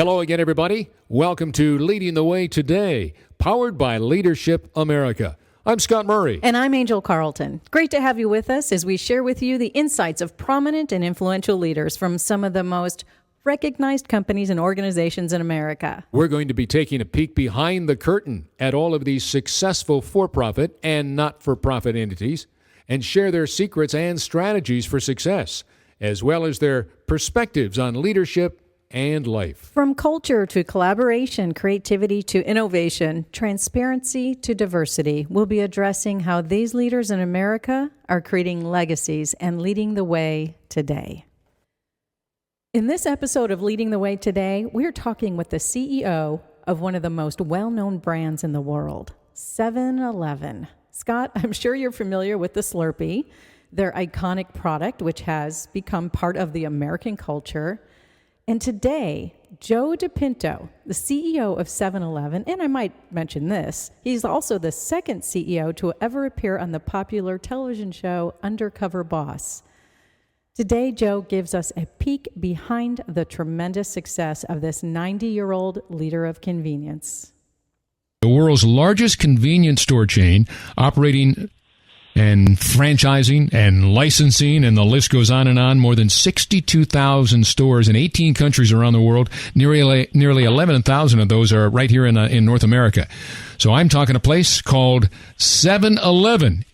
Hello again, everybody. Welcome to Leading the Way Today, powered by Leadership America. I'm Scott Murray. And I'm Angel Carlton. Great to have you with us as we share with you the insights of prominent and influential leaders from some of the most recognized companies and organizations in America. We're going to be taking a peek behind the curtain at all of these successful for-profit and not-for-profit entities and share their secrets and strategies for success, as well as their perspectives on leadership and life. From culture to collaboration, creativity to innovation, transparency to diversity, we'll be addressing how these leaders in America are creating legacies and leading the way today. In this episode of Leading the Way Today, we're talking with the CEO of one of the most well-known brands in the world, 7-Eleven. Scott, I'm sure you're familiar with the Slurpee, their iconic product, which has become part of the American culture. And today, Joe DePinto, the CEO of 7-Eleven, and I might mention this, he's also the second CEO to ever appear on the popular television show Undercover Boss. Today, Joe gives us a peek behind the tremendous success of this 90-year-old leader of convenience. The world's largest convenience store chain, operating and franchising and licensing, and the list goes on, more than 62,000 stores in 18 countries around the world. Nearly 11,000 of those are right here in North America. So I'm talking a place called 7-Eleven.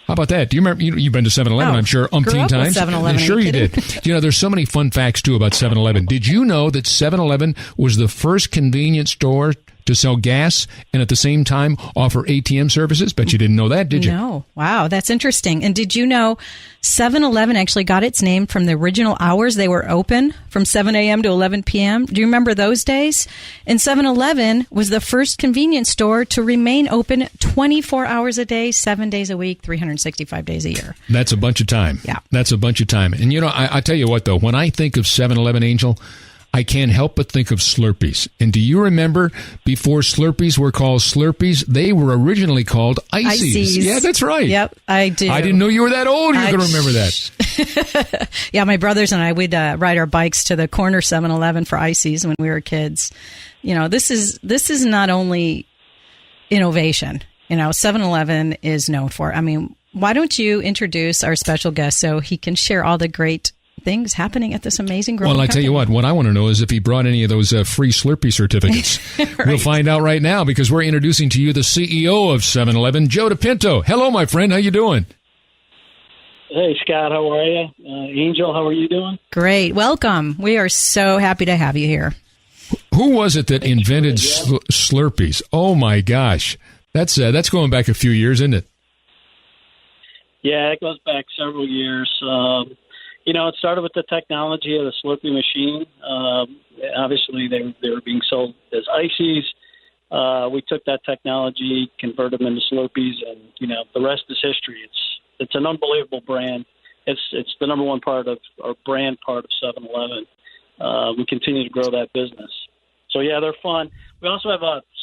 How about that? Do you remember, you've been to 7-Eleven, I'm sure, umpteen times. 7-Eleven, sure you did. There's so many fun facts, too, about 7-Eleven. Did you know that 7-Eleven was the first convenience store to sell gas and at the same time offer ATM services? Bet you didn't know that, did you? No. Wow, that's interesting. And did you know 7-Eleven actually got its name from the original hours they were open, from 7 a.m. to 11 p.m.? Do you remember those days? And 7-Eleven was the first convenience store to remain open 24 hours a day, 7 days a week, 365 days a year. That's a bunch of time. Yeah. That's a bunch of time. And I tell you what, though, when I think of 7-Eleven, Angel, I can't help but think of Slurpees. And do you remember before Slurpees were called Slurpees, they were originally called Ices? Yeah, that's right. Yep, I do. I didn't know you were that old. You could remember that. Yeah, my brothers and I, we'd ride our bikes to the corner 7-Eleven for Ices when we were kids. This is not only innovation. 7-Eleven is known for. I mean, why don't you introduce our special guest so he can share all the great things happening at this amazing growing Well, I tell company. you what I want to know is if he brought any of those free Slurpee certificates. Right. We'll find out right now because we're introducing to you the CEO of 7-Eleven, Joe DePinto. Hello, my friend. How you doing? Hey, Scott. How are you? Angel, how are you doing? Great. Welcome. We are so happy to have you here. Who was it that invented Slurpees? Oh, my gosh. That's going back a few years, isn't it? Yeah, it goes back several years. It started with the technology of the Slurpee machine. Obviously, they were being sold as Ices. We took that technology, converted them into Slurpees, and the rest is history. It's an unbelievable brand. It's the number one part of our brand part of 7-Eleven. We continue to grow that business. So yeah, they're fun. We also have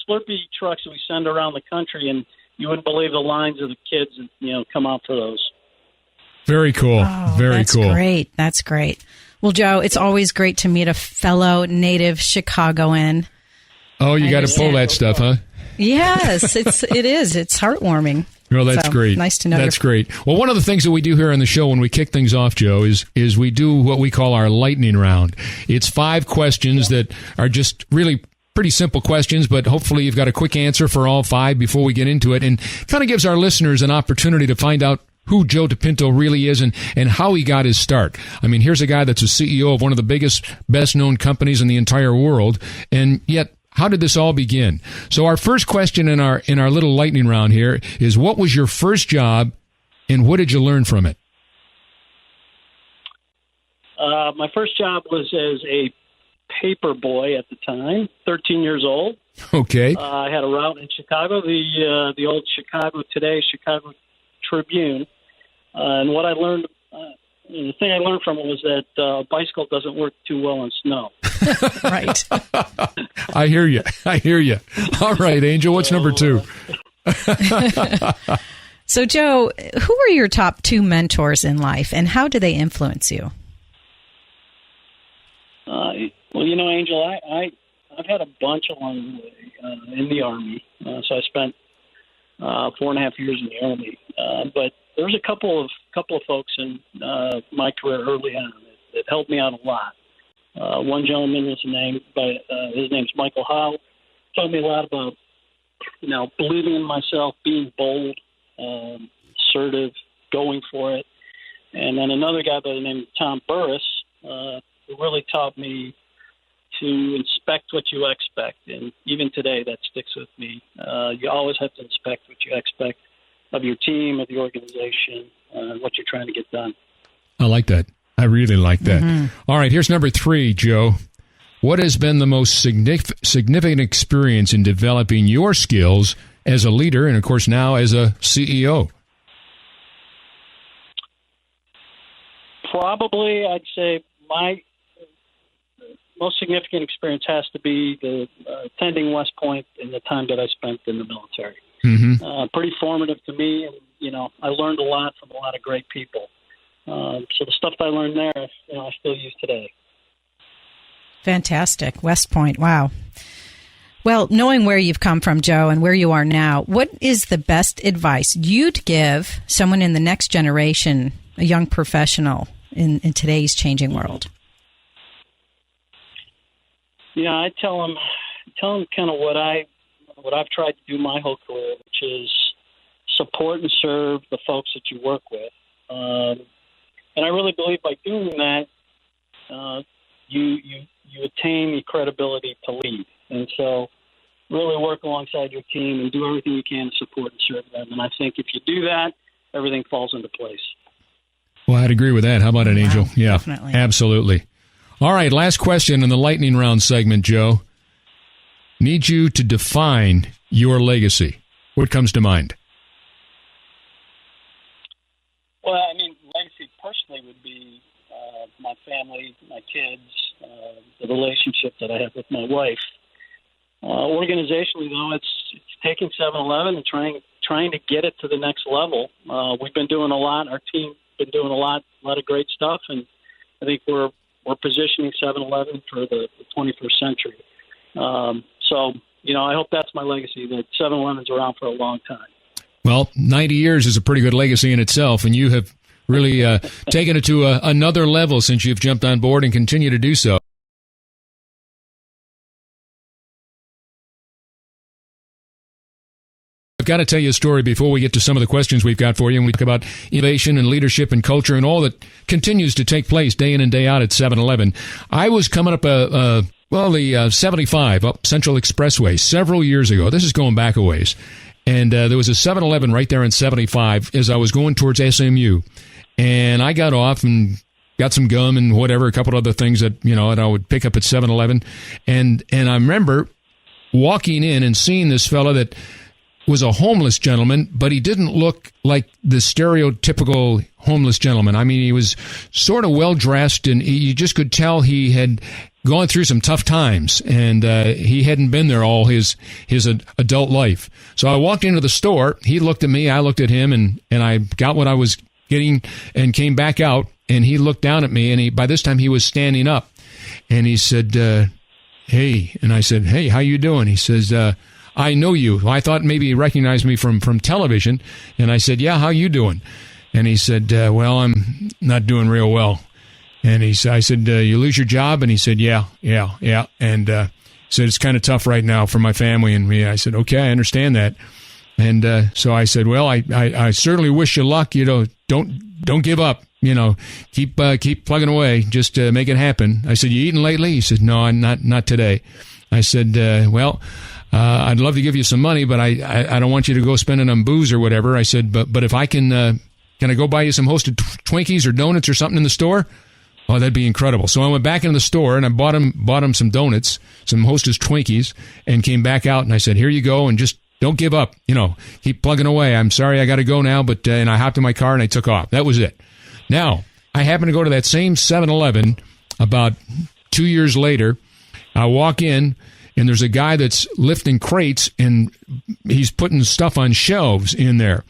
Slurpee trucks that we send around the country, and you wouldn't believe the lines of the kids that come out for those. Very cool. Very cool. That's great. Well, Joe, it's always great to meet a fellow native Chicagoan. Oh, you got to pull that stuff, huh? Yes, it is. It's heartwarming. Well, that's great. Nice to know. That's great. Well, one of the things that we do here on the show when we kick things off, Joe, is we do what we call our lightning round. It's 5 questions that are just really pretty simple questions, but hopefully you've got a quick answer for all 5 before we get into it, and kind of gives our listeners an opportunity to find out who Joe DePinto really is and how he got his start. I mean, here's a guy that's a CEO of one of the biggest, best-known companies in the entire world, and yet, how did this all begin? So our first question in our little lightning round here is, what was your first job, and what did you learn from it? My first job was as a paper boy at the time, 13 years old. Okay. I had a route in Chicago, the old Chicago Today, Chicago Tribune. And what I learned, the thing I learned from it was that a bicycle doesn't work too well in snow. Right. I hear you. All right, Angel, what's number 2? So, Joe, who were your top 2 mentors in life, and how do they influence you? Well, Angel, I've had a bunch along the way in the Army. So I spent 4.5 years in the Army. But there's a couple of folks in my career early on that helped me out a lot. One gentleman was his name's Michael Howe. Taught me a lot about, believing in myself, being bold, assertive, going for it. And then another guy by the name of Tom Burris, who really taught me to inspect what you expect. And even today, that sticks with me. You always have to inspect what you expect of your team, of the organization, what you're trying to get done. I like that. I really like that. Mm-hmm. All right, here's number 3, Joe. What has been the most significant experience in developing your skills as a leader and, of course, now as a CEO? Probably, I'd say my most significant experience has to be the attending West Point and the time that I spent in the military. Mm-hmm. Pretty formative to me, and I learned a lot from a lot of great people. So the stuff that I learned there, I still use today. Fantastic. West Point. Wow. Well, knowing where you've come from, Joe, and where you are now, what is the best advice you'd give someone in the next generation, a young professional in today's changing world? I tell them kind of what I've tried to do my whole career, which is support and serve the folks that you work with. And I really believe by doing that, you attain the credibility to lead. And so really work alongside your team and do everything you can to support and serve them. And I think if you do that, everything falls into place. Well, I'd agree with that. How about it, Angel? Yeah, definitely. Absolutely. All right, last question in the lightning round segment, Joe. Need you to define your legacy. What comes to mind? Well, legacy personally would be my family, my kids, the relationship that I have with my wife. Organizationally, though, it's taking 7-Eleven and trying to get it to the next level. We've been doing a lot. Our team's been doing a lot of great stuff, and I think we're positioning 7-Eleven for the 21st century. So, I hope that's my legacy, that 7-Eleven's around for a long time. Well, 90 years is a pretty good legacy in itself, and you have really taken it to another level since you've jumped on board and continue to do so. I've got to tell you a story before we get to some of the questions we've got for you, and we talk about innovation and leadership and culture and all that continues to take place day in and day out at 7-Eleven. I was coming up the 75 up Central Expressway several years ago. This is going back a ways. And there was a 7-Eleven right there in 75 as I was going towards SMU. And I got off and got some gum and whatever, a couple of other things that, that I would pick up at 7-Eleven. And I remember walking in and seeing this fella that was a homeless gentleman, but he didn't look like the stereotypical homeless gentleman. He was sort of well-dressed, and you just could tell he had gone through some tough times, and he hadn't been there all his adult life. So I walked into the store. He looked at me. I looked at him, and I got what I was getting and came back out, and he looked down at me, and by this time he was standing up, and he said, hey. And I said, hey, how you doing? He says, I know you. Well, I thought maybe he recognized me from television, and I said, yeah, how you doing? And he said, well, I'm not doing real well. And I said, you lose your job? And he said, yeah. And said, it's kind of tough right now for my family and me. I said, okay, I understand that. And so I said, well, I certainly wish you luck. Don't give up. Keep plugging away. Just make it happen. I said, you eating lately? He said, no, not today. I said, well, I'd love to give you some money, but I don't want you to go spending on booze or whatever. I said, but if I can I go buy you some Hostess Twinkies or donuts or something in the store? Oh, that'd be incredible. So I went back into the store and I bought him some donuts, some Hostess Twinkies, and came back out and I said, here you go, and just don't give up. Keep plugging away. I'm sorry I got to go now, but and I hopped in my car and I took off. That was it. Now, I happened to go to that same 7-Eleven about 2 years later. I walk in, and there's a guy that's lifting crates, and he's putting stuff on shelves in there.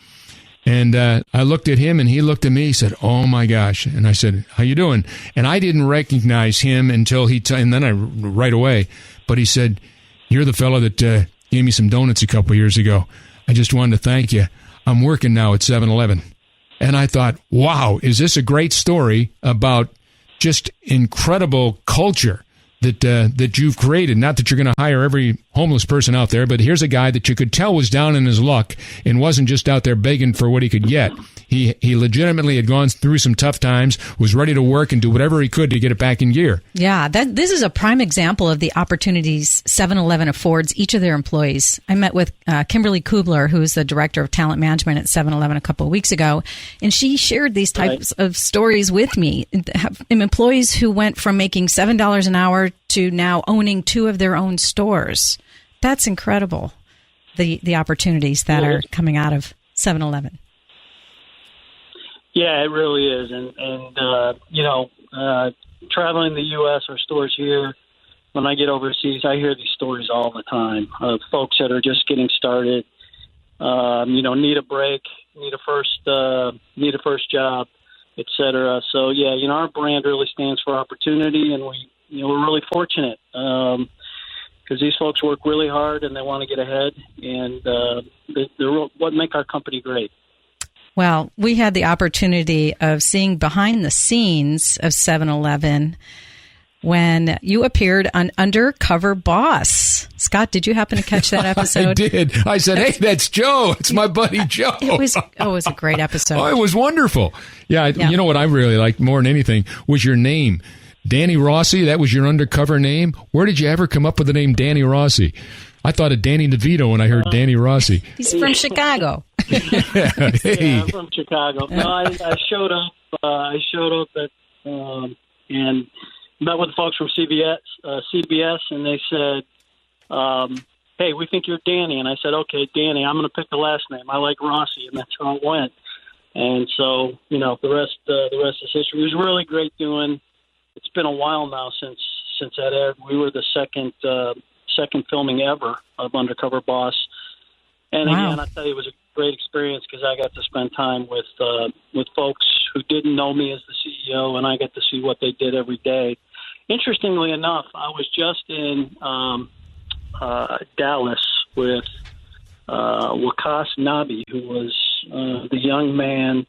And I looked at him, and he looked at me. He said, "Oh my gosh!" And I said, "How you doing?" And I didn't recognize him until and then I right away. But he said, "You're the fellow that gave me some donuts a couple years ago. I just wanted to thank you. I'm working now at 7-Eleven." And I thought, wow, is this a great story about just incredible culture that you've created? Not that you're going to hire every homeless person out there, but here's a guy that you could tell was down in his luck and wasn't just out there begging for what he could get. He legitimately had gone through some tough times, was ready to work and do whatever he could to get it back in gear. Yeah, this is a prime example of the opportunities 7-Eleven affords each of their employees. I met with Kimberly Kubler, who's the director of talent management at 7-Eleven a couple of weeks ago, and she shared these types of stories with me. Employees who went from making $7 an hour to now owning 2 of their own stores. That's incredible, the opportunities that are coming out of 7-Eleven. Yeah, it really is. And traveling the U.S. or stores here, when I get overseas, I hear these stories all the time of folks that are just getting started, need a break, need a first job, et cetera. So, yeah, our brand really stands for opportunity, and we're really fortunate because these folks work really hard and they want to get ahead, and they're what make our company great. Well, we had the opportunity of seeing behind the scenes of 7-Eleven when you appeared on Undercover Boss. Scott, did you happen to catch that episode? I did. I said, "Hey, that's Joe. It's my buddy Joe." It was a great episode. Oh, it was wonderful. Yeah, you know what I really liked more than anything was your name. Danny Rossi, that was your undercover name. Where did you ever come up with the name Danny Rossi? I thought of Danny DeVito when I heard Danny Rossi. He's from Chicago. Hey. Yeah, I'm from Chicago. No, I showed up. And met with the folks from CBS, and they said, "Hey, we think you're Danny." And I said, "Okay, Danny. I'm going to pick the last name. I like Rossi," and that's how it went. And so, the rest is history. It was really great doing. It's been a while now since that aired. We were the second filming ever of Undercover Boss. And again, I tell you, it was a great experience because I got to spend time with folks who didn't know me as the CEO, and I got to see what they did every day. Interestingly enough, I was just in Dallas with Wakas Nabi, who was the young man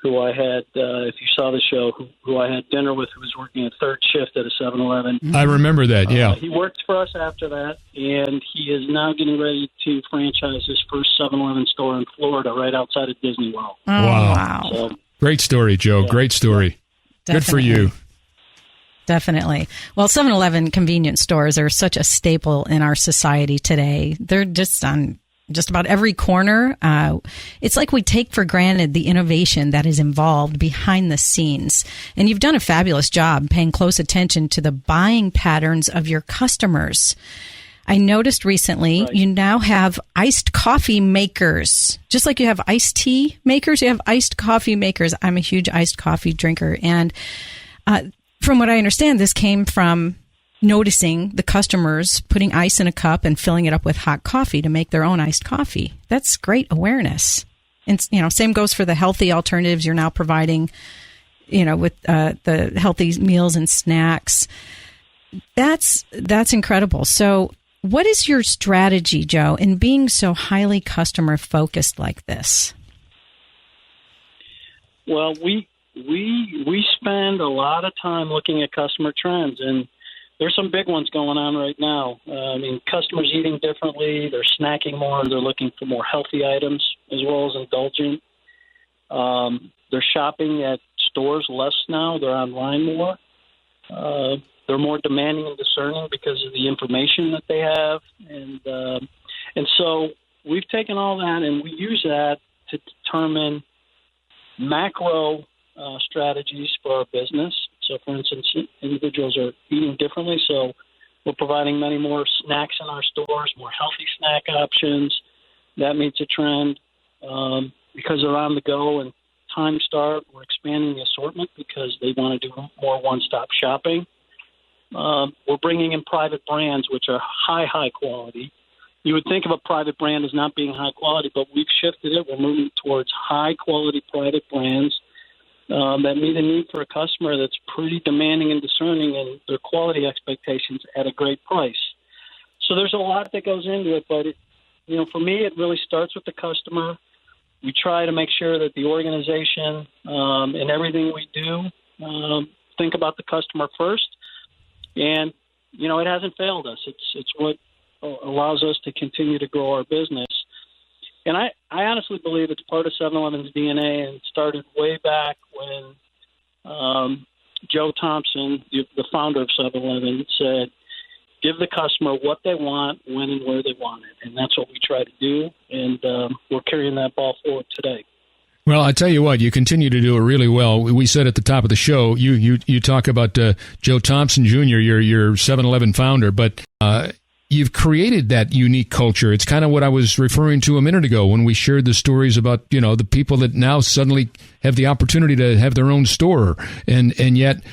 who I had, if you saw the show, who I had dinner with, who was working a third shift at a 7-Eleven. I remember that, yeah. He worked for us after that, and he is now getting ready to franchise his first 7-Eleven store in Florida, right outside of Disney World. Oh, wow. So, great story, Joe. Yeah. Great story. Definitely. Good for you. Definitely. Well, 7-Eleven convenience stores are such a staple in our society today. They're just on just about every corner. It's like we take for granted the innovation that is involved behind the scenes. And you've done a fabulous job paying close attention to the buying patterns of your customers. I noticed recently you now have iced coffee makers. Just like you have iced tea makers, you have iced coffee makers. I'm a huge iced coffee drinker. And from what I understand, this came from noticing the customers putting ice in a cup and filling it up with hot coffee to make their own iced coffee. That's great awareness. And, same goes for the healthy alternatives you're now providing, with the healthy meals and snacks. That's incredible. So what is your strategy, Joe, in being so highly customer focused like this? Well, we spend a lot of time looking at customer trends, and there's some big ones going on right now. Customers eating differently. They're snacking more. They're looking for more healthy items as well as indulgent. They're shopping at stores less now. They're online more. They're more demanding and discerning because of the information that they have. And so we've taken all that and we use that to determine macro strategies for our business. So, for instance, individuals are eating differently, so we're providing many more snacks in our stores, more healthy snack options. That meets a trend. Because they're on the go and time starved, we're expanding the assortment because they want to do more one-stop shopping. We're bringing in private brands, which are high quality. you would think of a private brand as not being high quality, but we've shifted it. We're moving towards high quality private brands that meet a need for a customer that's pretty demanding and discerning in their quality expectations at a great price. So there's a lot that goes into it, but for me, it really starts with the customer. We try to make sure that the organization and everything we do think about the customer first. And, it hasn't failed us. It's what allows us to continue to grow our business. And I honestly believe it's part of 7-Eleven's DNA, and it started way back when Joe Thompson, the founder of 7-Eleven, said, give the customer what they want, when and where they want it. And that's what we try to do, and we're carrying that ball forward today. Well, I tell you what, you continue to do it really well. We said at the top of the show, you talk about Joe Thompson Jr., your 7-Eleven founder, but you've created that unique culture. It's kind of what I was referring to a minute ago when we shared the stories about, the people that now suddenly have the opportunity to have their own store. And yet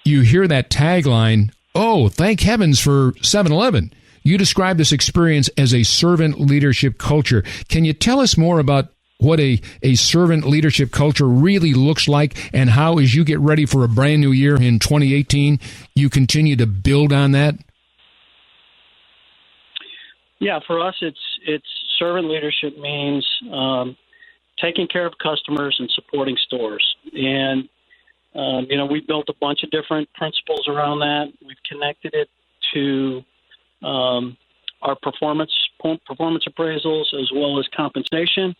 you hear that tagline, oh, thank heavens for 7-Eleven. You describe this experience as a servant leadership culture. Can you tell us more about what a servant leadership culture really looks like, and how, as you get ready for a brand new year in 2018, you continue to build on that? Yeah, for us, it's servant leadership means taking care of customers and supporting stores. And, we built a bunch of different principles around that. We've connected it to our performance appraisals as well as compensation.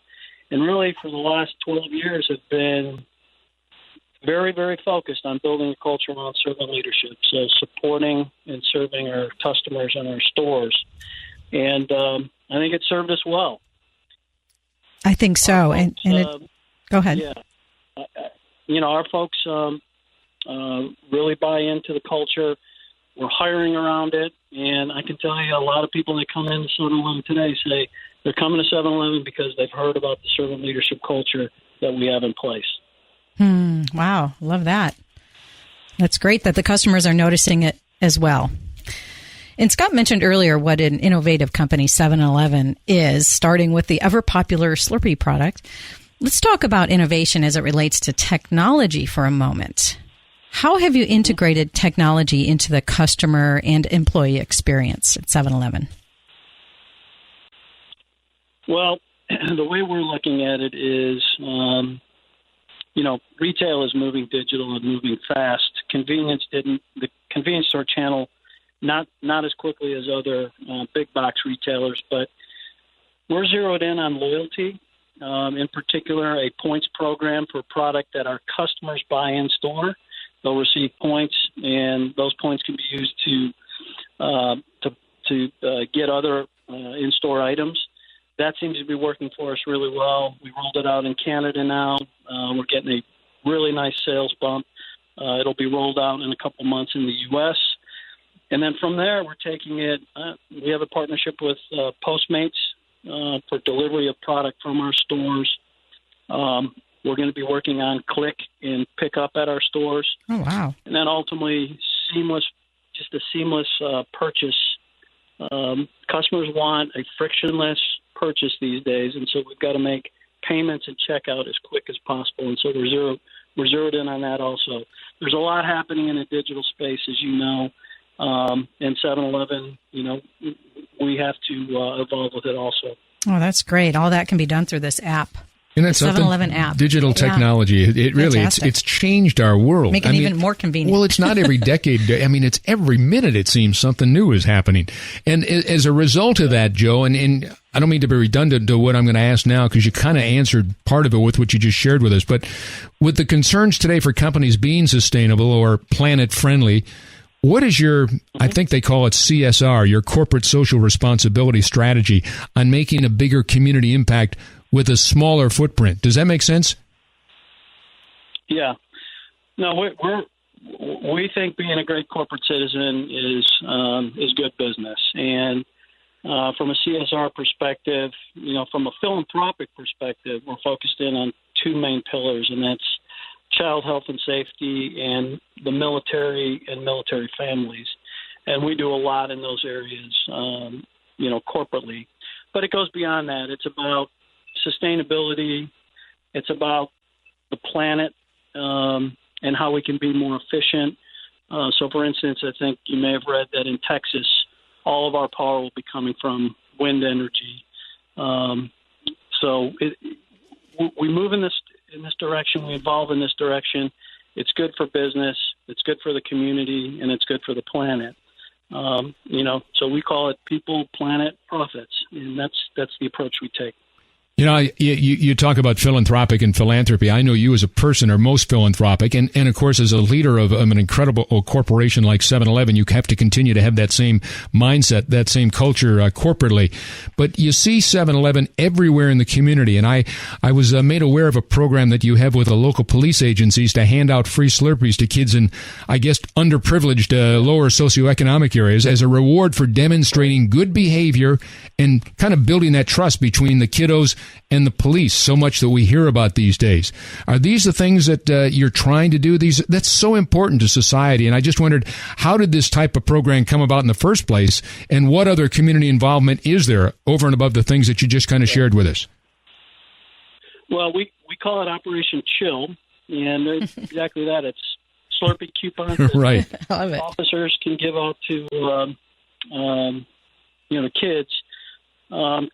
And really, for the last 12 years, have been very, very focused on building a culture around servant leadership, so supporting and serving our customers and our stores. And I think it served us well. I think so. Go ahead. Yeah. Our folks really buy into the culture. We're hiring around it. And I can tell you a lot of people that come into 7-Eleven today say they're coming to 7-Eleven because they've heard about the servant leadership culture that we have in place. Wow. Love that. That's great that the customers are noticing it as well. And Scott mentioned earlier what an innovative company 7-Eleven is, starting with the ever-popular Slurpee product. Let's talk about innovation as it relates to technology for a moment. How have you integrated technology into the customer and employee experience at 7-Eleven? Well, the way we're looking at it is, retail is moving digital and moving fast. The convenience store channel not as quickly as other big box retailers, but we're zeroed in on loyalty, in particular a points program for a product that our customers buy in store. They'll receive points, and those points can be used to get other in-store items. That seems to be working for us really well. We rolled it out in Canada now. We're getting a really nice sales bump. It'll be rolled out in a couple months in the U.S., and then from there, we're taking it. We have a partnership with Postmates for delivery of product from our stores. We're going to be working on click and pick up at our stores. Oh, wow. And then ultimately, just a seamless purchase. Customers want a frictionless purchase these days, and so we've got to make payments and checkout as quick as possible. And so we're zeroed in on that also. There's a lot happening in the digital space, as you know. And 7-Eleven, we have to evolve with it also. Oh, that's great. All that can be done through this app. And that's 7-Eleven app. Digital technology. It really, it's changed our world. Make it even more convenient. Well, it's not every decade. It's every minute it seems something new is happening. And as a result of that, Joe, and I don't mean to be redundant to what I'm going to ask now because you kind of answered part of it with what you just shared with us, but with the concerns today for companies being sustainable or planet friendly, what is your, I think they call it CSR, your corporate social responsibility strategy on making a bigger community impact with a smaller footprint? Does that make sense? Yeah. No, we think being a great corporate citizen is good business. And from a CSR perspective, from a philanthropic perspective, we're focused in on two main pillars, and that's child health and safety and the military and military families. And we do a lot in those areas. corporately. But it goes beyond that. It's about sustainability. It's about the planet and how we can be more efficient. So, for instance, I think you may have read that in Texas, all of our power will be coming from wind energy. We move in this direction. We evolve in this direction. It's good for business. It's good for the community, and it's good for the planet. So we call it people, planet, profits, and that's the approach we take. You talk about philanthropic and philanthropy. I know you as a person are most philanthropic, and of course, as a leader of an incredible corporation like 7-Eleven, you have to continue to have that same mindset, that same culture corporately. But you see 7-Eleven everywhere in the community, and I was made aware of a program that you have with the local police agencies to hand out free Slurpees to kids in, I guess, underprivileged, lower socioeconomic areas as a reward for demonstrating good behavior and kind of building that trust between the kiddos and the police, so much that we hear about these days. Are these the things that you're trying to do? That's so important to society. And I just wondered, how did this type of program come about in the first place? And what other community involvement is there over and above the things that you just kind of shared with us? Well, we call it Operation Chill, and it's exactly that. It's Slurpee coupons right. that officers can give out to the kids.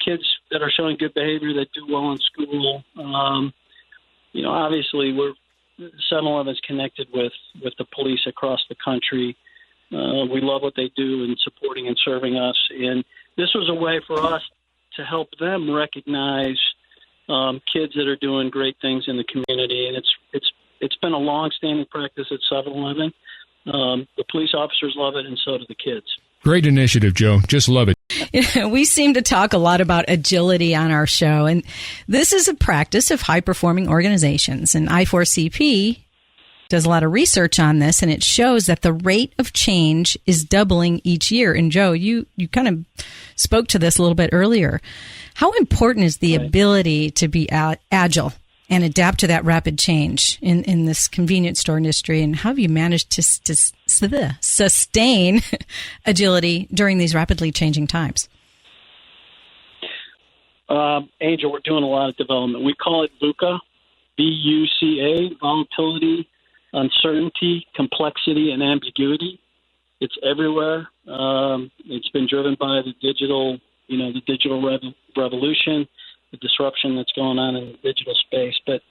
Kids that are showing good behavior, that do well in school. Obviously, 7-Eleven is connected with the police across the country. We love what they do in supporting and serving us. And this was a way for us to help them recognize kids that are doing great things in the community. And it's been a long-standing practice at 7-Eleven. The police officers love it, and so do the kids. Great initiative, Joe. Just love it. We seem to talk a lot about agility on our show, and this is a practice of high-performing organizations. And I4CP does a lot of research on this, and it shows that the rate of change is doubling each year. And Joe, you kind of spoke to this a little bit earlier. How important is the ability to be agile and adapt to that rapid change in this convenience store industry? And how have you managed to sustain agility during these rapidly changing times? Angel, we're doing a lot of development. We call it VUCA, VUCA, volatility, uncertainty, complexity, and ambiguity. It's everywhere. It's been driven by the digital revolution, the disruption that's going on in the digital space. But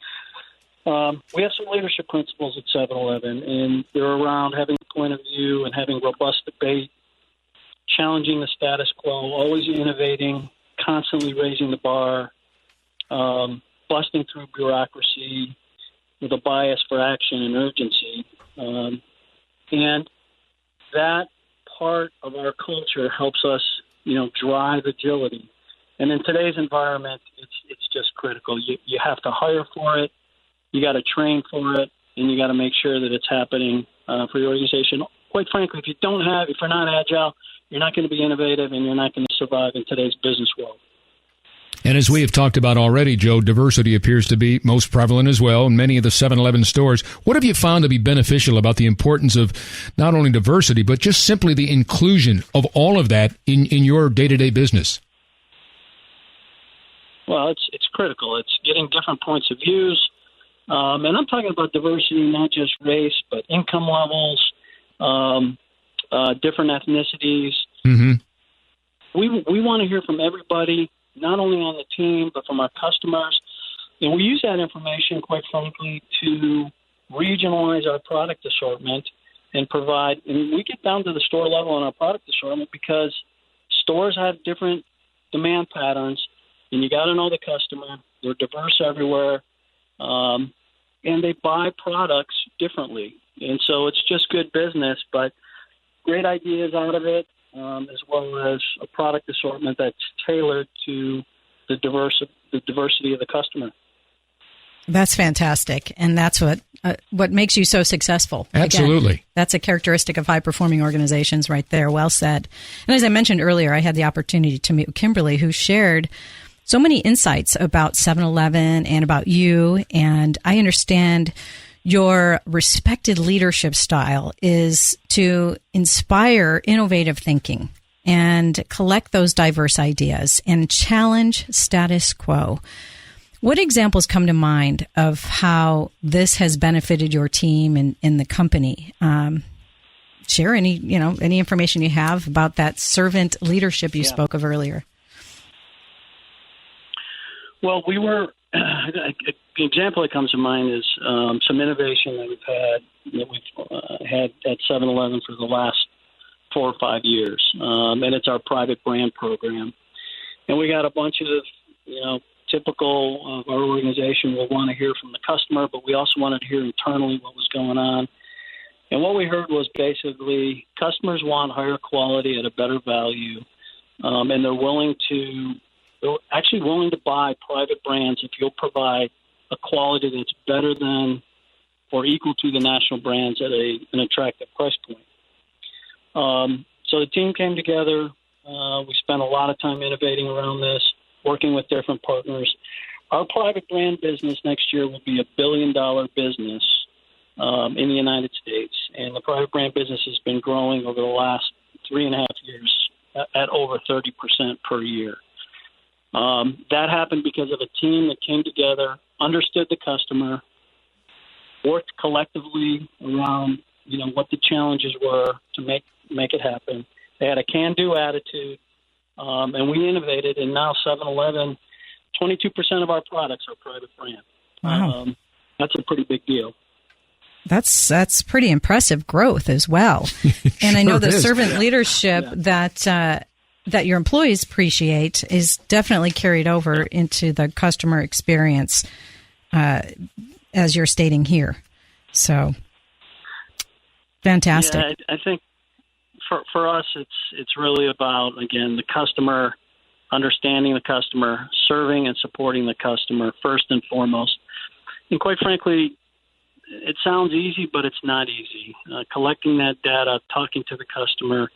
we have some leadership principles at 7-Eleven, and they're around having a point of view and having robust debate, challenging the status quo, always innovating, constantly raising the bar, busting through bureaucracy with a bias for action and urgency. And that part of our culture helps us, drive agility. And in today's environment, it's just critical. You have to hire for it, you got to train for it, and you got to make sure that it's happening for your organization. Quite frankly, if you're not agile, you're not going to be innovative, and you're not going to survive in today's business world. And as we have talked about already, Joe, diversity appears to be most prevalent as well in many of the 7-Eleven stores. What have you found to be beneficial about the importance of not only diversity, but just simply the inclusion of all of that in your day-to-day business? Well, it's critical. It's getting different points of views. And I'm talking about diversity, not just race, but income levels, different ethnicities. Mm-hmm. We want to hear from everybody, not only on the team, but from our customers. And we use that information, quite frankly, to regionalize our product assortment and provide, and we get down to the store level on our product assortment because stores have different demand patterns, and you got to know the customer. They're diverse everywhere, and they buy products differently. And so it's just good business, but great ideas out of it, as well as a product assortment that's tailored to the diversity of the customer. That's fantastic, and that's what makes you so successful. Absolutely. Again, that's a characteristic of high-performing organizations right there. Well said. And as I mentioned earlier, I had the opportunity to meet with Kimberly, who shared so many insights about 7-Eleven and about you, and I understand your respected leadership style is to inspire innovative thinking and collect those diverse ideas and challenge status quo. What examples come to mind of how this has benefited your team and in the company? Share any information you have about that servant leadership you spoke of earlier. Well, an example that comes to mind is some innovation that we've had at 7-Eleven for the last 4 or 5 years, and it's our private brand program. And we got a bunch of, typical of our organization will want to hear from the customer, but we also wanted to hear internally what was going on. And what we heard was basically customers want higher quality at a better value, and they're actually willing to buy private brands if you'll provide a quality that's better than or equal to the national brands at an attractive price point. So the team came together. We spent a lot of time innovating around this, working with different partners. Our private brand business next year will be $1 billion business in the United States, and the private brand business has been growing over the last 3.5 years at over 30% per year. That happened because of a team that came together, understood the customer, worked collectively around what the challenges were to make it happen. They had a can-do attitude, and we innovated, and now 7-Eleven, 22% of our products are private brand. Wow. That's a pretty big deal. That's pretty impressive growth as well. And I know the servant leadership that your employees appreciate is definitely carried over into the customer experience, as you're stating here. So, fantastic. Yeah, I think for us, it's really about, again, the customer, understanding the customer, serving and supporting the customer first and foremost. And quite frankly, it sounds easy, but it's not easy. Collecting that data, talking to the customer,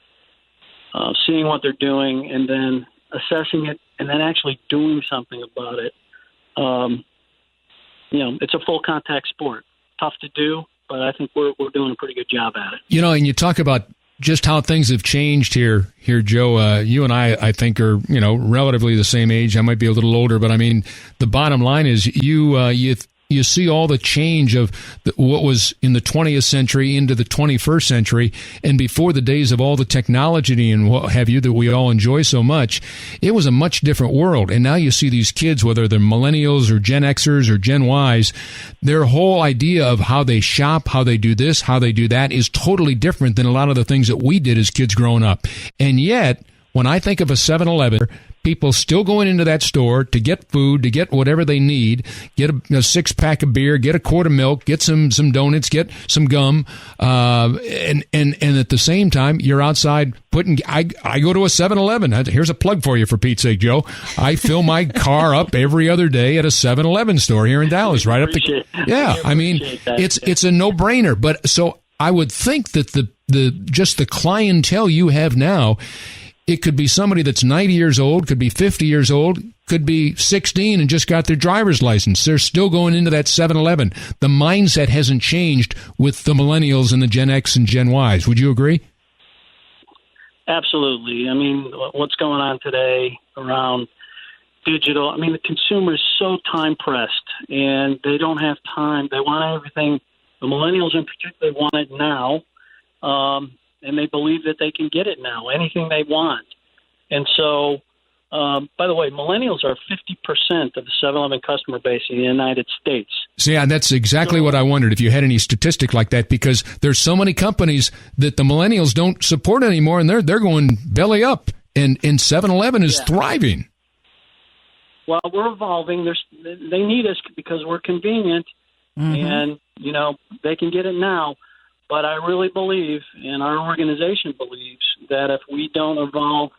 seeing what they're doing, and then assessing it, and then actually doing something about it. It's a full contact sport. Tough to do, but I think we're doing a pretty good job at it. And you talk about just how things have changed here, Joe. You and I think, are relatively the same age. I might be a little older, but I mean, the bottom line is you see all the change of what was in the 20th century into the 21st century, and before the days of all the technology and what have you that we all enjoy so much. It was a much different world, and now you see these kids, whether they're millennials or Gen Xers or Gen Ys, their whole idea of how they shop, how they do this, how they do that is totally different than a lot of the things that we did as kids growing up. And yet, when I think of a 7-Eleven, people still going into that store to get food, to get whatever they need, get a 6-pack of beer, get a quart of milk, get some donuts, get some gum, and at the same time, you're outside I go to a 7-Eleven. Here's a plug for you, for Pete's sake, Joe. I fill my car up every other day at a 7-Eleven store here in Dallas, right up the. Yeah, I mean, it's a no-brainer. But so I would think that the clientele you have now. It could be somebody that's 90 years old, could be 50 years old, could be 16 and just got their driver's license. They're still going into that 7-Eleven. The mindset hasn't changed with the millennials and the Gen X and Gen Ys. Would you agree? Absolutely. I mean, what's going on today around digital, I mean, the consumer is so time-pressed, and they don't have time. They want everything. The millennials in particular want it now. And they believe that they can get it now, anything they want. And so, by the way, millennials are 50% of the 7-Eleven customer base in the United States. See, and that's exactly what I wondered, if you had any statistic like that, because there's so many companies that the millennials don't support anymore, and they're going belly up, and 7-Eleven is thriving. Well, we're evolving. They need us because we're convenient, and, they can get it now. But I really believe, and our organization believes, that if we don't evolve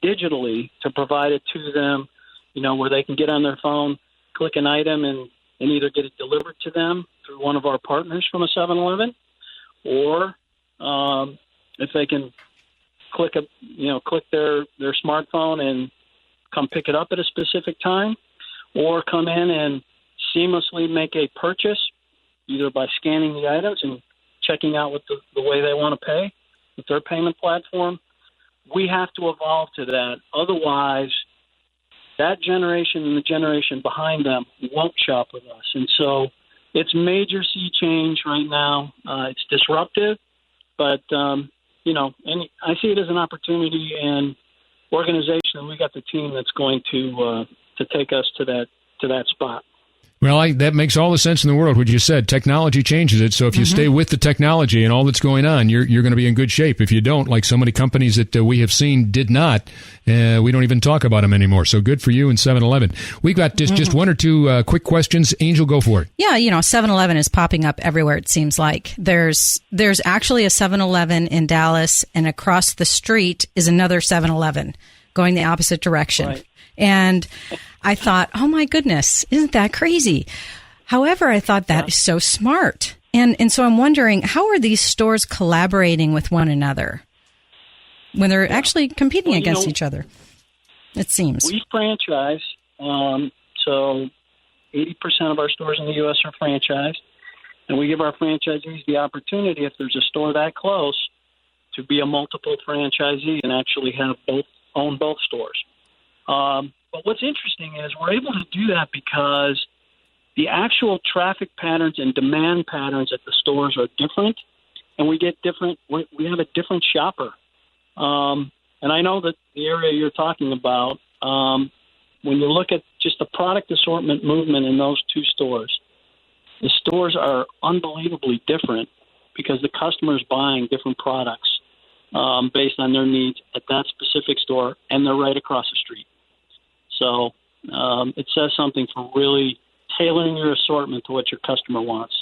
digitally to provide it to them, where they can get on their phone, click an item, and either get it delivered to them through one of our partners from a 7-Eleven, or if they can click their smartphone and come pick it up at a specific time, or come in and seamlessly make a purchase, either by scanning the items and checking out what the way they want to pay with their payment platform, we have to evolve to that. Otherwise, that generation and the generation behind them won't shop with us. And so it's major sea change right now. It's disruptive, but, and I see it as an opportunity and organization. We got the team that's going to take us to that spot. Well, that makes all the sense in the world, what you said. Technology changes it. So if you stay with the technology and all that's going on, you're going to be in good shape. If you don't, like so many companies that we have seen did not, we don't even talk about them anymore. So good for you and 7-Eleven. We've got just one or two quick questions. Angel, go for it. Yeah, 7-Eleven is popping up everywhere, it seems like. There's actually a 7-Eleven in Dallas, and across the street is another 7-Eleven going the opposite direction. Right. And I thought, oh my goodness, isn't that crazy? However, I thought that is so smart. And so I'm wondering, how are these stores collaborating with one another when they're actually competing against each other? It seems. We franchise, so 80% of our stores in the U.S. are franchised, and we give our franchisees the opportunity, if there's a store that close, to be a multiple franchisee and actually own both stores. But what's interesting is we're able to do that because the actual traffic patterns and demand patterns at the stores are different, and we have a different shopper. And I know that the area you're talking about, when you look at just the product assortment movement in those two stores, the stores are unbelievably different because the customer is buying different products based on their needs at that specific store, and they're right across the street. So it says something for really tailoring your assortment to what your customer wants.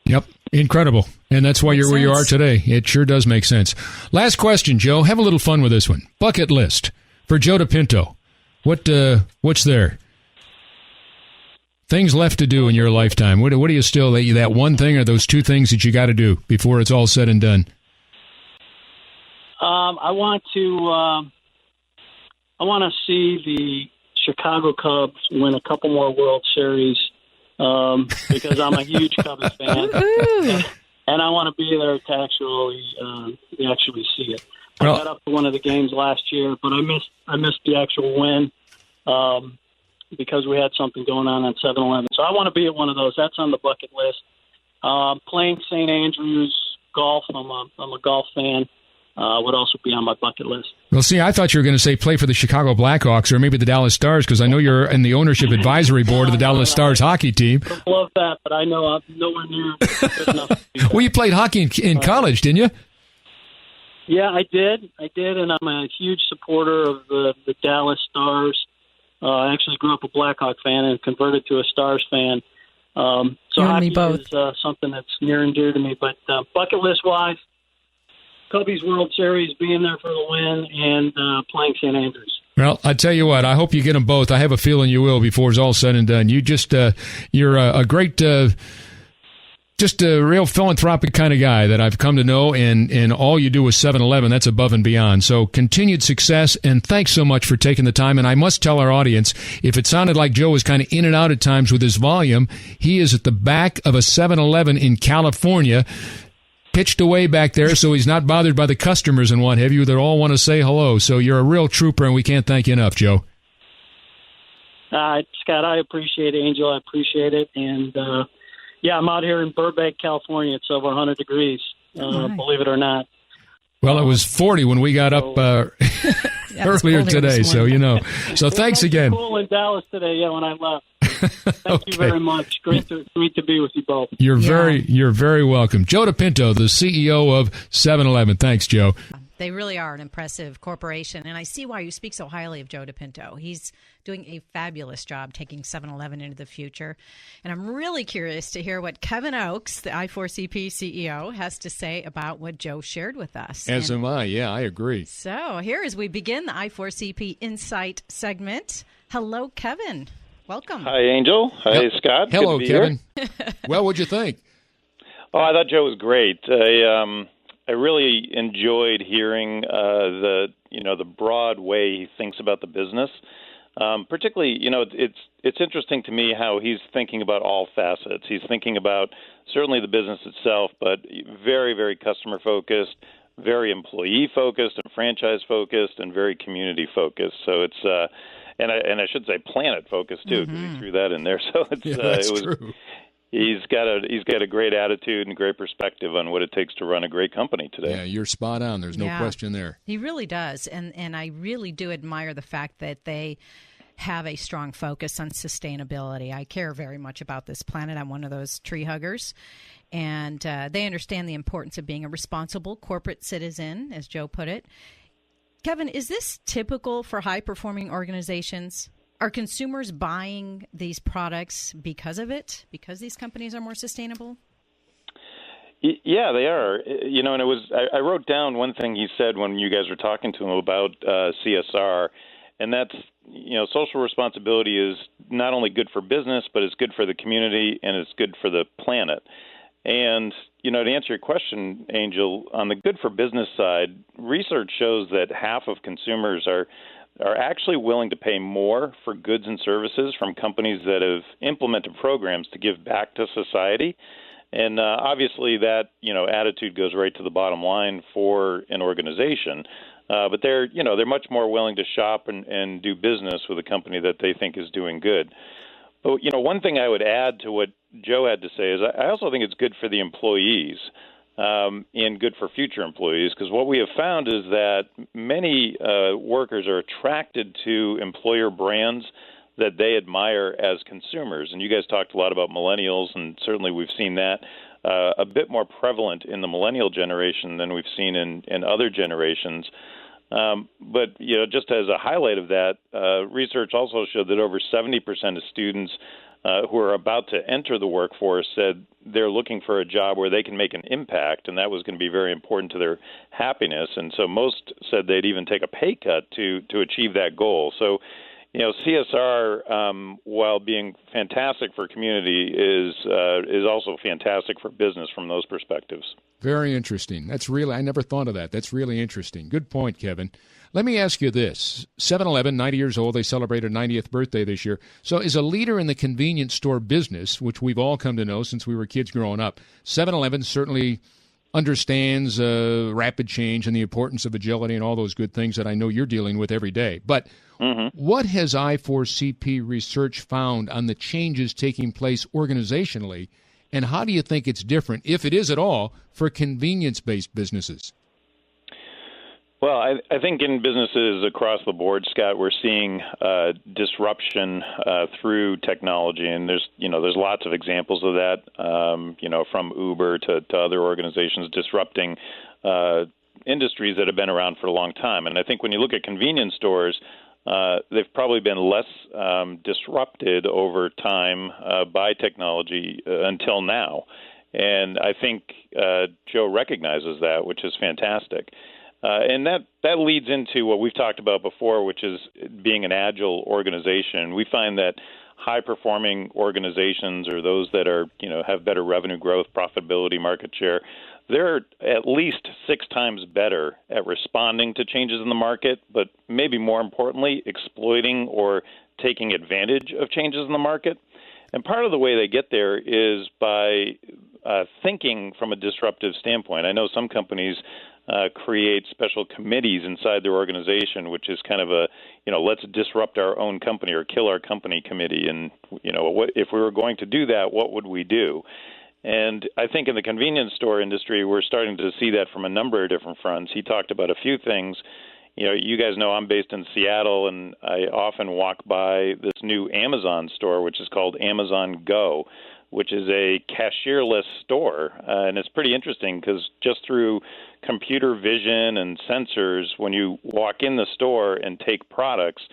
Yep. Incredible. And that's why you're where you are today. It sure does make sense. Last question, Joe. Have a little fun with this one. Bucket list for Joe DePinto. What's there? Things left to do in your lifetime. What do you still, that one thing or those two things that you got to do before it's all said and done? I want to see the Chicago Cubs win a couple more World Series because I'm a huge Cubs fan, and I want to be there to actually see it. I got up to one of the games last year, but I missed the actual win because we had something going on 7-Eleven. So I want to be at one of those. That's on the bucket list. Playing St. Andrews golf. I'm a golf fan. Would also be on my bucket list. Well, see, I thought you were going to say play for the Chicago Blackhawks or maybe the Dallas Stars, because I know you're in the ownership advisory board of the Dallas Stars hockey team. I love that, but I know I'm nowhere near good enough. Well, you played hockey in college, didn't you? Yeah, I did, and I'm a huge supporter of the Dallas Stars. I actually grew up a Blackhawk fan and converted to a Stars fan. So hockey is something that's near and dear to me. But bucket list-wise, Cubbies World Series, being there for the win, and playing St. Andrews. Well, I tell you what, I hope you get them both. I have a feeling you will before it's all said and done. You you're a great, just a real philanthropic kind of guy that I've come to know, and all you do with 7-Eleven, that's above and beyond. So continued success, and thanks so much for taking the time. And I must tell our audience, if it sounded like Joe was kind of in and out at times with his volume, he is at the back of a 7-Eleven in California, pitched away back there so he's not bothered by the customers and what have you that all want to say hello. So you're a real trooper, and we can't thank you enough, Joe. Scott, I appreciate it. Angel, I appreciate it. And, I'm out here in Burbank, California. It's over 100 degrees, believe it or not. Well, it was 40 when we got up earlier today, so So thanks again. It was cool in Dallas today, when I left. Thank you very much. Great to be with you both. You're very welcome. Joe DePinto, the CEO of 7-Eleven. Thanks, Joe. They really are an impressive corporation, and I see why you speak so highly of Joe DePinto. He's doing a fabulous job taking 7-Eleven into the future, and I'm really curious to hear what Kevin Oakes, the I4CP CEO, has to say about what Joe shared with us. As am I. Yeah, I agree. So here as we begin the I4CP Insight segment. Hello, Kevin. Welcome. Hi, Angel. Hi, Scott. Hello, good to be Kevin. Here. Well, what'd you think? Oh, I thought Joe was great. I really enjoyed hearing the broad way he thinks about the business. Particularly, it's interesting to me how he's thinking about all facets. He's thinking about certainly the business itself, but very, very customer focused, very employee focused and franchise focused and very community focused. So it's and I should say planet focused too, because he threw that in there. So it's that's true. He's got a great attitude and great perspective on what it takes to run a great company today. Yeah, you're spot on. There's no question there. He really does, and I really do admire the fact that they have a strong focus on sustainability. I care very much about this planet. I'm one of those tree huggers, and they understand the importance of being a responsible corporate citizen, as Joe put it. Kevin, is this typical for high-performing organizations? Are consumers buying these products because of it, because these companies are more sustainable? Yeah, they are. And it was I wrote down one thing he said when you guys were talking to him about CSR, and that's, social responsibility is not only good for business, but it's good for the community and it's good for the planet. And, to answer your question, Angel, on the good for business side, research shows that half of consumers are actually willing to pay more for goods and services from companies that have implemented programs to give back to society. And obviously that, attitude goes right to the bottom line for an organization. But they're much more willing to shop and do business with a company that they think is doing good. But, one thing I would add to what Joe had to say is I also think it's good for the employees. And good for future employees, because what we have found is that many workers are attracted to employer brands that they admire as consumers. And you guys talked a lot about millennials, and certainly we've seen that a bit more prevalent in the millennial generation than we've seen in other generations. But, just as a highlight of that, research also showed that over 70% of students who are about to enter the workforce said they're looking for a job where they can make an impact, and that was going to be very important to their happiness. And so most said they'd even take a pay cut to achieve that goal. So, CSR, while being fantastic for community, is also fantastic for business from those perspectives. Very interesting. I never thought of that. That's really interesting. Good point, Kevin. Let me ask you this. 7-Eleven, 90 years old, they celebrated 90th birthday this year. So as a leader in the convenience store business, which we've all come to know since we were kids growing up, 7-Eleven certainly understands rapid change and the importance of agility and all those good things that I know you're dealing with every day. But what has I4CP research found on the changes taking place organizationally, and how do you think it's different, if it is at all, for convenience-based businesses? Well, I think in businesses across the board, Scott, we're seeing disruption through technology, and there's lots of examples of that. From Uber to other organizations disrupting industries that have been around for a long time. And I think when you look at convenience stores, they've probably been less disrupted over time by technology until now. And I think Joe recognizes that, which is fantastic. And that leads into what we've talked about before, which is being an agile organization. We find that high-performing organizations, or those that are, have better revenue growth, profitability, market share, they're at least 6 times better at responding to changes in the market, but maybe more importantly, exploiting or taking advantage of changes in the market. And part of the way they get there is by thinking from a disruptive standpoint. I know some companies create special committees inside their organization, which is kind of a, let's disrupt our own company or kill our company committee. And, what if we were going to do that, what would we do? And I think in the convenience store industry, we're starting to see that from a number of different fronts. He talked about a few things. You guys know I'm based in Seattle, and I often walk by this new Amazon store, which is called Amazon Go, which is a cashierless store. And it's pretty interesting because just through computer vision and sensors, when you walk in the store and take products,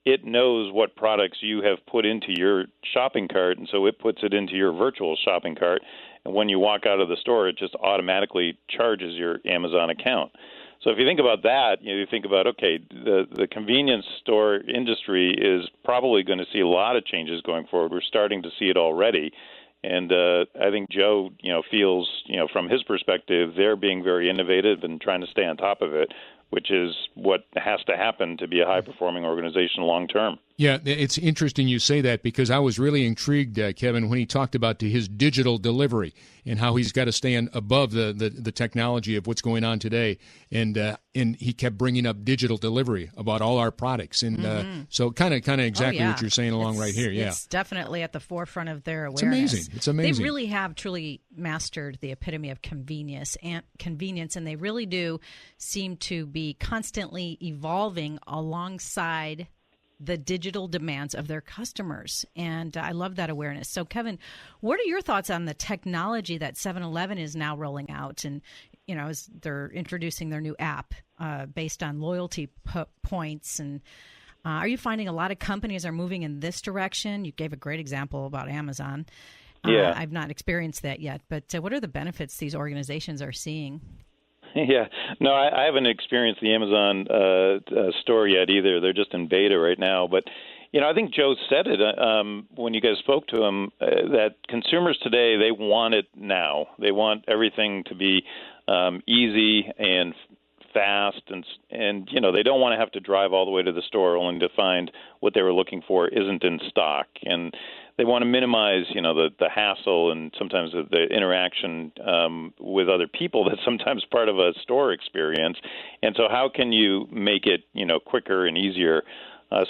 it knows what products you have put into your shopping cart, and so it puts it into your virtual shopping cart. And when you walk out of the store, it just automatically charges your Amazon account. So if you think about that, you think about, okay, the convenience store industry is probably going to see a lot of changes going forward. We're starting to see it already. And I think Joe, feels, from his perspective, they're being very innovative and trying to stay on top of it, which is what has to happen to be a high-performing organization long-term. Yeah, it's interesting you say that because I was really intrigued, Kevin, when he talked about his digital delivery and how he's got to stay above the technology of what's going on today. And he kept bringing up digital delivery about all our products. And so kind of exactly what you're saying along right here. Yeah, it's definitely at the forefront of their awareness. It's amazing. They really have truly mastered the epitome of convenience, and they really do seem to be constantly evolving alongside the digital demands of their customers. And I love that awareness. So, Kevin, what are your thoughts on the technology that 7-Eleven is now rolling out? And, as they're introducing their new app based on loyalty points. And are you finding a lot of companies are moving in this direction? You gave a great example about Amazon. Yeah. I've not experienced that yet. But what are the benefits these organizations are seeing? Yeah. No, I haven't experienced the Amazon store yet either. They're just in beta right now. But, I think Joe said it when you guys spoke to him, that consumers today, they want it now. They want everything to be easy and fast, and they don't want to have to drive all the way to the store only to find what they were looking for isn't in stock. And they want to minimize, the hassle and sometimes the interaction with other people that's sometimes part of a store experience. And so how can you make it, quicker and easier?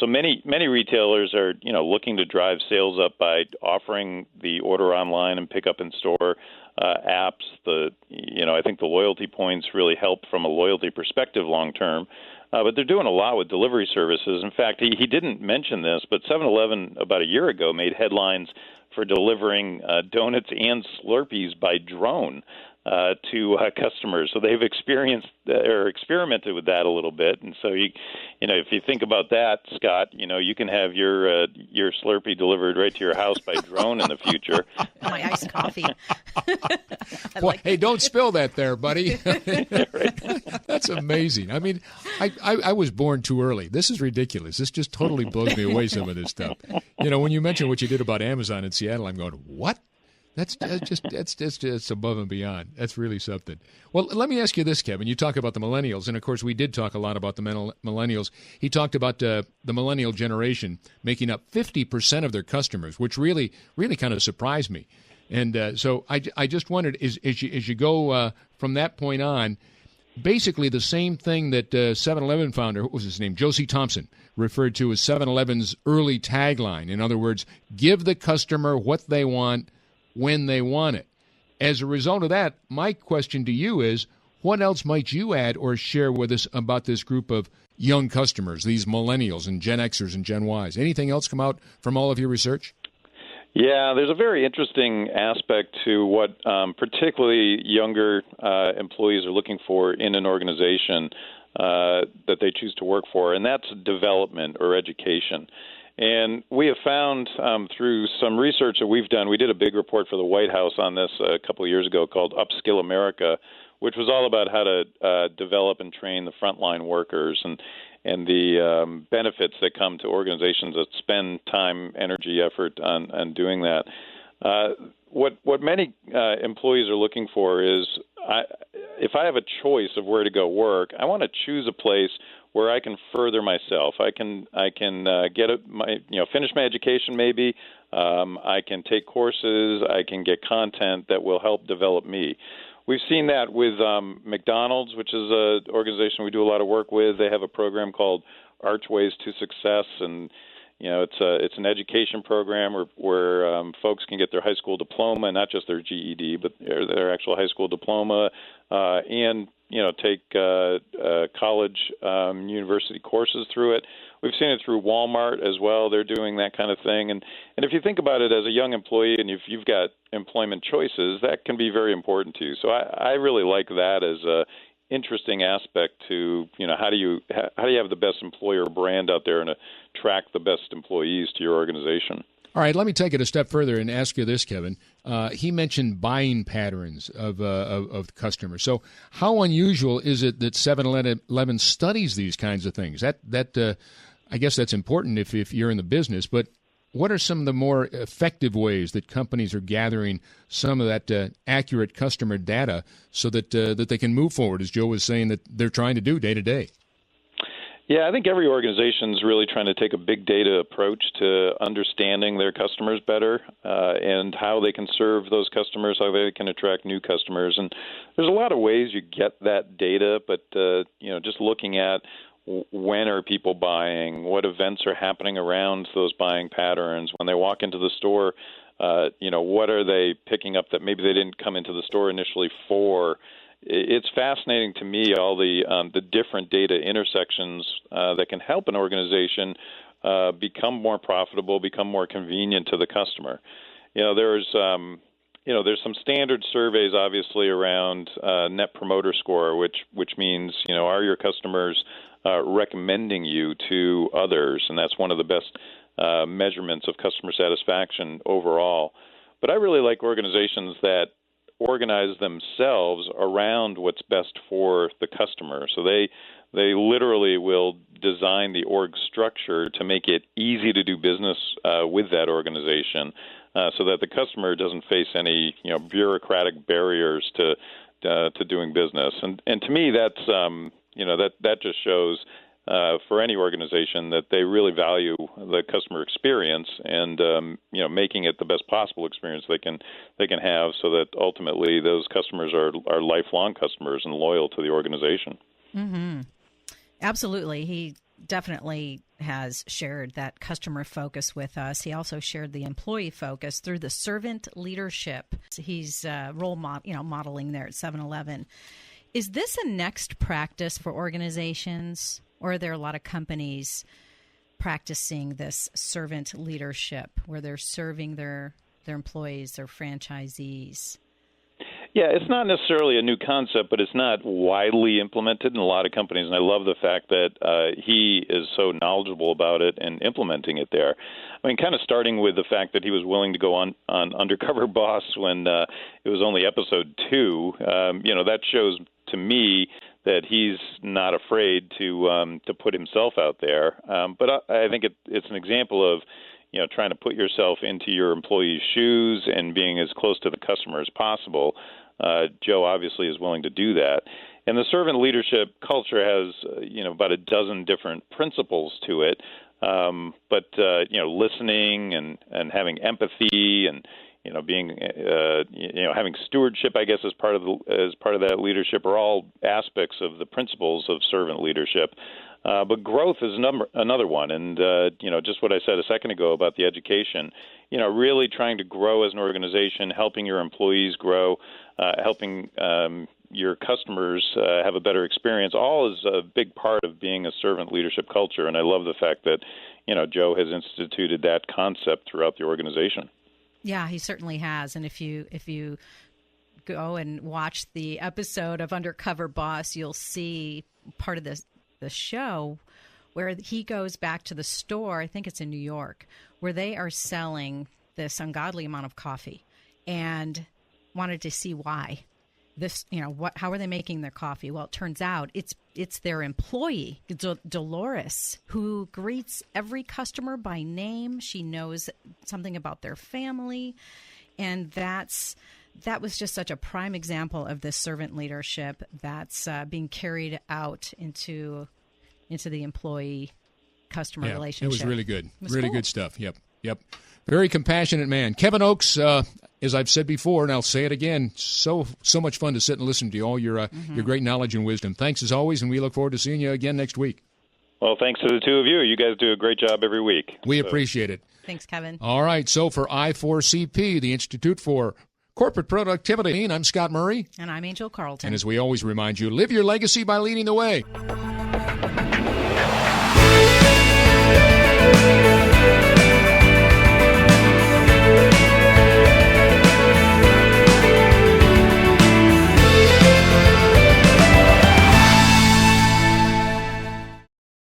So many retailers are, looking to drive sales up by offering the order online and pick up in store apps. I think the loyalty points really help from a loyalty perspective long term. But they're doing a lot with delivery services. In fact, he didn't mention this, but 7-Eleven about a year ago made headlines for delivering donuts and Slurpees by drone to customers. So they've experimented with that a little bit. And so if you think about that, Scott, you can have your Slurpee delivered right to your house by drone in the future. My iced coffee. Hey, don't spill that there, buddy. That's amazing. I mean, I was born too early. This is ridiculous. This just totally blows me away, some of this stuff. When you mention what you did about Amazon in Seattle, I'm going, what? That's just above and beyond. That's really something. Well, let me ask you this, Kevin. You talk about the millennials, and of course we did talk a lot about the millennials. He talked about the millennial generation making up 50% of their customers, which really kind of surprised me. And so I just wondered, as you go from that point on, basically the same thing that 7-Eleven founder, what was his name, Josie Thompson, referred to as 7-Eleven's early tagline. In other words, give the customer what they want when they want it. As a result of that, my question to you is, what else might you add or share with us about this group of young customers, these millennials and Gen Xers and Gen Ys? Anything else come out from all of your research? Yeah, there's a very interesting aspect to what particularly younger employees are looking for in an organization that they choose to work for, and that's development or education. And we have found through some research that we've done, we did a big report for the White House on this a couple of years ago called Upskill America, which was all about how to develop and train the frontline workers and the benefits that come to organizations that spend time, energy, effort on doing that. What many employees are looking for is, if I have a choice of where to go work, I want to choose a place where I can further myself. I can finish my education maybe. I can take courses. I can get content that will help develop me. We've seen that with McDonald's, which is an organization we do a lot of work with. They have a program called Archways to Success, and it's an education program where folks can get their high school diploma, not just their GED, but their actual high school diploma, and take college, university courses through it. We've seen it through Walmart as well. They're doing that kind of thing. And if you think about it as a young employee and if you've got employment choices, that can be very important to you. So I really like that as a interesting aspect to, how do you have the best employer brand out there and attract the best employees to your organization? All right, let me take it a step further and ask you this, Kevin. He mentioned buying patterns of customers. So how unusual is it that 7-Eleven studies these kinds of things? That I guess that's important if you're in the business, but what are some of the more effective ways that companies are gathering some of that accurate customer data so that they can move forward, as Joe was saying, that they're trying to do day to day? Yeah, I think every organization is really trying to take a big data approach to understanding their customers better and how they can serve those customers, how they can attract new customers. And there's a lot of ways you get that data, but just looking at when are people buying, what events are happening around those buying patterns, when they walk into the store, what are they picking up that maybe they didn't come into the store initially for. It's fascinating to me, all the different data intersections that can help an organization become more profitable, become more convenient to the customer. There's some standard surveys, obviously, around Net Promoter Score, which means, are your customers recommending you to others? And that's one of the best measurements of customer satisfaction overall. But I really like organizations that organize themselves around what's best for the customer. So they literally will design the org structure to make it easy to do business with that organization, so that the customer doesn't face any bureaucratic barriers to doing business. And to me, that's that just shows for any organization that they really value the customer experience and making it the best possible experience they can have, so that ultimately those customers are lifelong customers and loyal to the organization. Mm-hmm. Absolutely. He definitely has shared that customer focus with us. He also shared the employee focus through the servant leadership. He's modeling there at 7-Eleven. Is this a next practice for organizations? Or are there a lot of companies practicing this servant leadership where they're serving their employees, their franchisees? Yeah, it's not necessarily a new concept, but it's not widely implemented in a lot of companies. And I love the fact that he is so knowledgeable about it and implementing it there. I mean, kind of starting with the fact that he was willing to go on Undercover Boss when it was only episode 2. That shows to me that he's not afraid to put himself out there. But I think it's an example of trying to put yourself into your employee's shoes and being as close to the customer as possible. Joe obviously is willing to do that. And the servant leadership culture has about a dozen different principles to it. But listening and having empathy and being having stewardship, I guess, as part of that leadership are all aspects of the principles of servant leadership. But growth is another one, and just what I said a second ago about the education. Really trying to grow as an organization, helping your employees grow, helping your customers have a better experience. All is a big part of being a servant leadership culture, and I love the fact that Joe has instituted that concept throughout the organization. Yeah, he certainly has. And if you go and watch the episode of Undercover Boss, you'll see part of the show where he goes back to the store, I think it's in New York, where they are selling this ungodly amount of coffee, and wanted to see why. How are they making their coffee? Well, it turns out it's their employee, Dolores, who greets every customer by name. She knows something about their family, and that was just such a prime example of this servant leadership that's being carried out into the employee customer relationship. It was really good. Cool. Good stuff. Yep. Very compassionate man. Kevin Oakes, as I've said before, and I'll say it again, so much fun to sit and listen to all your great knowledge and wisdom. Thanks as always, and we look forward to seeing you again next week. Well, thanks to the two of you. You guys do a great job every week. We appreciate it. Thanks, Kevin. All right, so for I4CP, the Institute for Corporate Productivity, I'm Scott Murray. And I'm Angel Carlton. And as we always remind you, live your legacy by leading the way.